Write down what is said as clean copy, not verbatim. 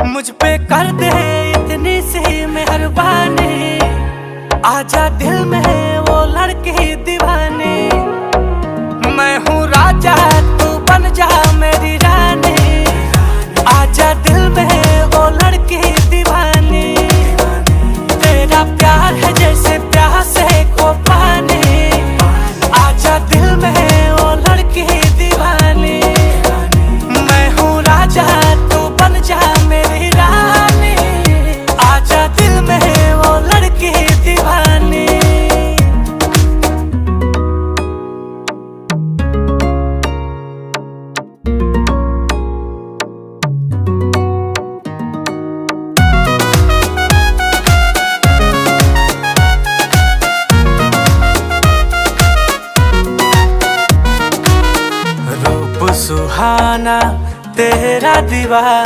मुझ पे कर दे इतनी सी मेहरबानी, आजा दिल में वो लड़की दीवानी। मैं हूँ राजा तू बन जा मेरी रानी, आजा दिल में वो लड़की दीवानी। तेरा प्यार है जैसे प्यास है को पानी, आजा दिल में वो लड़की दीवानी। मैं हूँ राजा तू बन जा मेरी रानी, आजा दिल में वो लड़की दीवानी। रूप सुहाना तेरा दीवाना,